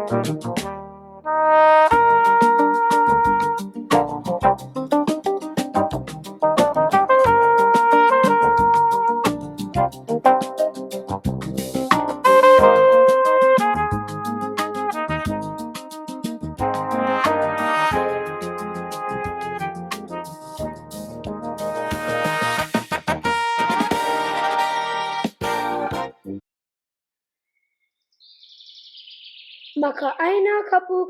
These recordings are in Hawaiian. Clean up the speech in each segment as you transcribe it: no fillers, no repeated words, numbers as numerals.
Ma ka ʻāina kapu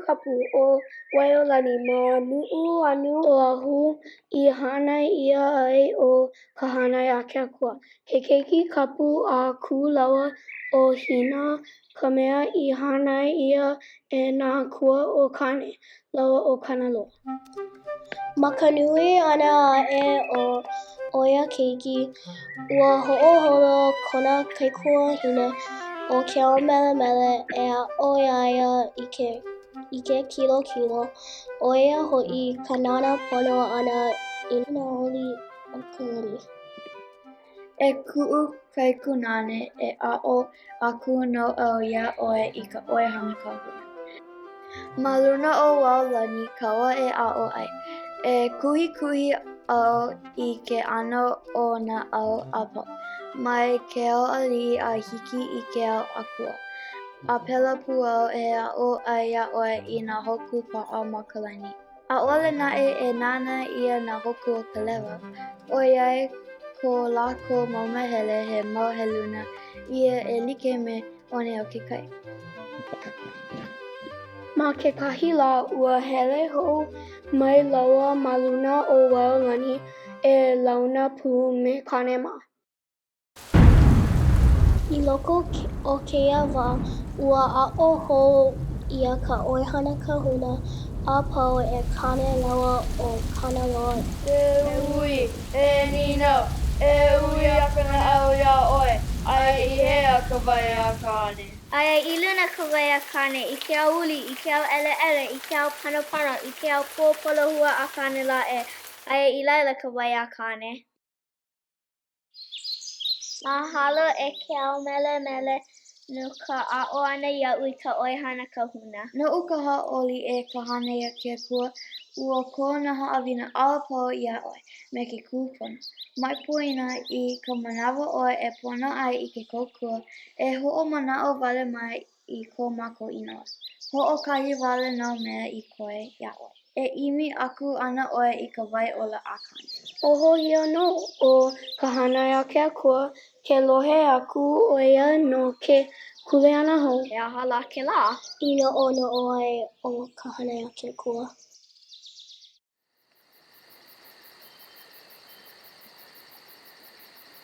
o Waiolani ma nuʻu anu oahu I hana ʻia ai o ka naiakeakua. He keiki kapu a ku laua o hina ka mea I hana ʻia e nā kua o kane laua o kanaloa. Ma ka nui ʻana aʻe o ʻoia keiki, ua hoʻoholo kona kaikuahine o ke ao melemele e aʻo ia I ke kilo o ia hoʻi ka nana pono ʻana I nā oli o ka lani. E kuʻu kaikunane e aʻo aku no au iā ʻoe I ka ʻoihana kahuna. Ma luna o wau lani kaua e aʻo ai. E kuhikuhi au I ke ʻano o nā au apau. Mai ke ao aliʻi a hiki I ke ao akua. A pela pū au e aʻo ai iā ʻoe I nā hoku paʻa ma ka lani. ʻAʻole naʻe e nana ʻia nā hoku o ka lewa. ʻOiai ko lākou mau Māhele he mau he luna ʻia e like me ʻone o ke kai. Ma kekahi lā ua hele hou mai loa ma luna o Waiolani e launa pū me kanema. I loko o kēia wā, ua aʻo hou ia ka ʻoihana kahuna a pau e kane laua o kanaloa. E ui, e ninau, e ui a ka naʻau iā ʻoe, aia I hea ka wai a kane. Aia I luna ka wai a kane, I ke ao uli, I ke ao ʻeleʻele, I ke ao panapana, I ke ao pōpolohua a kane la e. Aia I laila ka wai a kane. Mahalo e ke ao melemele no ka aʻo ʻana iaʻu I ka ʻoihana kahuna. Noʻu ka haʻoli e ka naiakeakua ua ko nā haʻawina a pau iā ʻoe me ke kūpono. Mai poina I ka manawa ʻoe e pono ai I ke kōkua e hoʻomanaʻo wale mai I ko mākou inoa. Hoʻokahi wale nā mea I koe iā ʻoe. E ʻimi aku ʻana ʻoe I ka waiʻola a kane. ʻOhia nō o ka naiakeakua ke lohe aku ʻo ia no ke kuleana hou. E aha la ke lā. I noʻonoʻo ai o ka naiakeakua.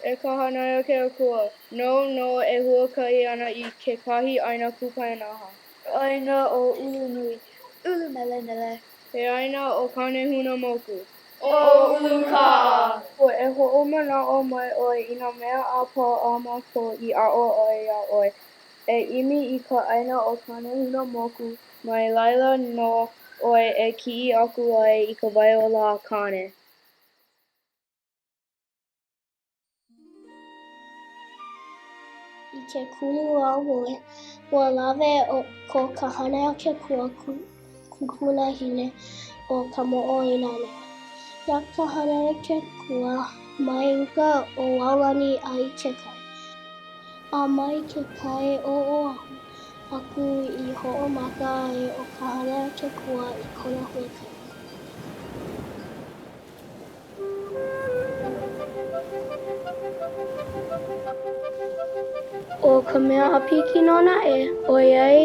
E kaha naiakeakua, no e huakaʻi ana I kekahi ʻāina kupaenaha. ʻAina o Ulunui, Ulumelenele. He ʻāina o kane huna moku. O Ulukaʻa. E hoʻomanaʻo mai ʻoe I nā mea a pau a mākou I aʻo ʻoe iā ʻoe. E ʻimi I ka ʻāina o kane huna moku mai laila no ʻoe e kiʻi aku ai I ka waiʻola a kane. I ke kulu auoe, ua lawe ko ka naiakeakua kupunahine o ka moʻoina lea. Ia ka naiakeakua mai uka o Waiolani a I ke kai. A mai ke kai o Oahu aku I hoʻomaka ai o ka naiakeakua I kona huakaʻi. O ka mea apiki no naʻe, ʻoiai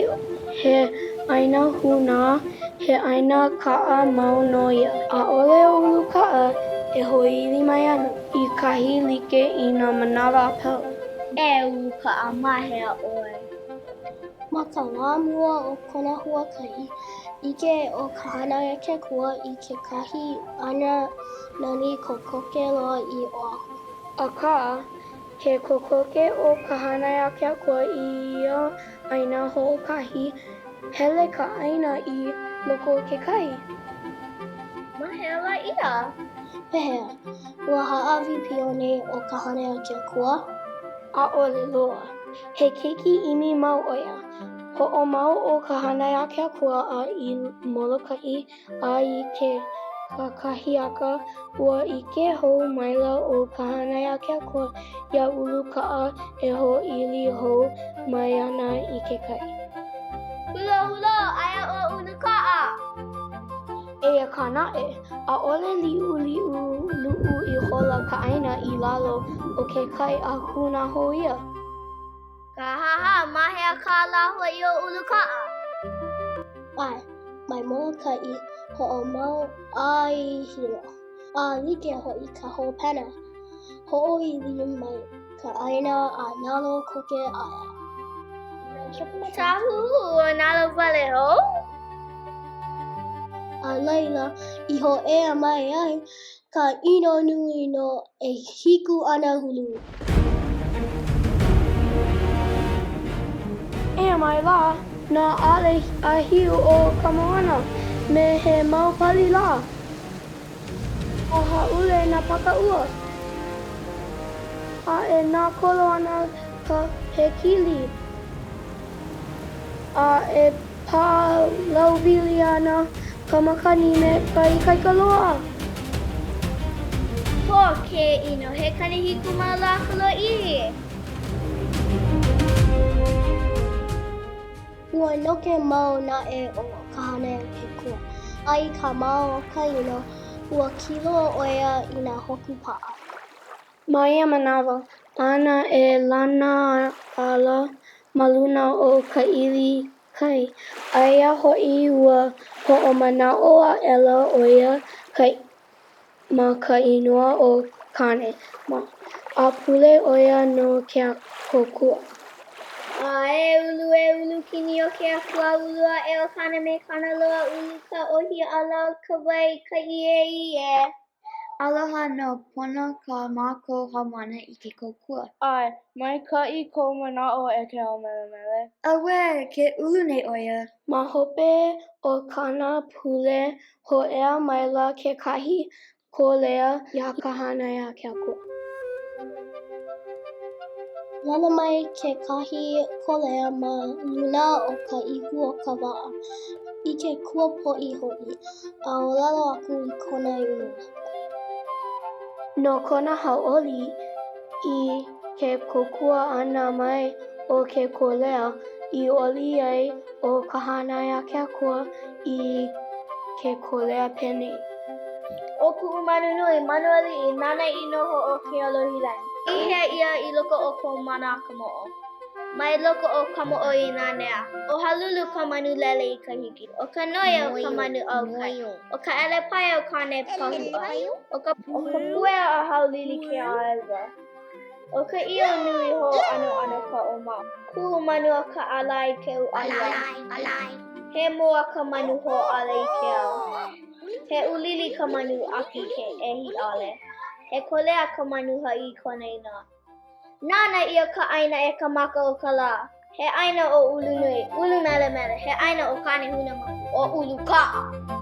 he ʻāina Huna, he ʻāina kaʻa mau no ia. ʻAʻole o Ulukaʻa e hōʻili mai ana I kahi like I nā manawa apau. E Ulukaʻa mahea ʻoe. Ma ka lā mua o kona huakaʻi, ʻike o ka naiakeakua I kekahi ʻana nani kokoke loa I Oahu. Akā, he kokoke o ka naiakeakua I ia ʻāina hoʻokahi, hele ka ʻāina I loko o ke kai. Mahea la ia. Pehea, ua haʻawi pio nei o ka naiakeakua? ʻAʻole loa, he keiki ʻimi mau ʻo ia. Ho'omau o ka naiakeakua a I Molokaʻi a I ke kakahiaka ua ʻike hou maila o ka naiakeakua ia Ulukaʻa e hoʻili hou mai ana I ke kai. Hula hula, aia o Ulukaʻa. Eia kānaʻe, ʻaʻole liʻuliʻu luʻu I hola ka ʻāina I lalo o ke kai a Huna hou ia. Kaha, Māhele ka la hoi o Ulukaʻa. Ai, mai Molokaʻi ho'omau a I hilo. A like hoʻi ka hoʻopena. Hoʻoili mai ka ʻāina a nalo koke ʻaia. Tahu o nalo wale ho. A laila, I hoʻea mai ai ka ʻino nui no e hiku ana hulu. Eia mai la, nā ʻale a hiu o ka moana me he mau pali la. A haʻule nā pakaʻua. A e nā kolo ana ka he kili. A e pā lauwili ana ka makani me ka ikaikaloa. Ho ke ino he kanihiku ma lākalo ihi. Ua noke mau naʻe o ka naiakeakua. Ai ka mau ka ino, ua kilo ʻoia I nā hoku paʻa. Ma ia manawa, ana e lana ala ma luna o ka ʻili kai. Aia hoʻi ua hoʻomanaʻo a ʻela ʻoia ma ka ʻinua o kane ma. A pule ʻoia no ke kokua. E ulu kini o ke akua ulua e o kana me kana loa ulu ka ohi ala ka wai ka ie. Aloha no pono ka mākou haumana I ke kokua. Ai, maikaʻi kou manaʻo e ke ao melemele. Awe, ke ulu nei ʻoia. Ma hope o kana pule hoʻea maila kekahi kolea ia ka naiakeakua. Lana mai kekahi kolea ma luna o ka ihu o ka waʻa. I ke kuapoʻi hoʻi, a ʻōlelo aku I kona inu. No kona hauʻoli I ke kokua ʻana mai o ke kolea I ʻoli ai o ka naiakeakua I ke kolea penei. O kuʻu manu nui, manuali I Lānaʻi noho o ke alohilani. Ihe ia I loko o kou mana ka moʻo. Mai loko o ka moʻo I nā nea. O halulu ka manu lele I ka hiki. O ka noia o ka manu ʻaukai. O ka ʻelepai o kane pahua. O ka puea a haulili ke ʻaewa. O ka ʻio nui ho ʻano ka ʻomau. Kuʻu manu o ka ʻalai ke ʻuʻaia. He moa ka manu hoʻale I ke ao. He ulili ka manu aki ke ʻehi ʻale. He kolea ka manu haʻi kona ina. Nana ia ka ʻāina e ka maka o ka lā. He ʻāina o ulu nui, ulu mele mele. He ʻāina o kane huna maku o Ulukaʻa.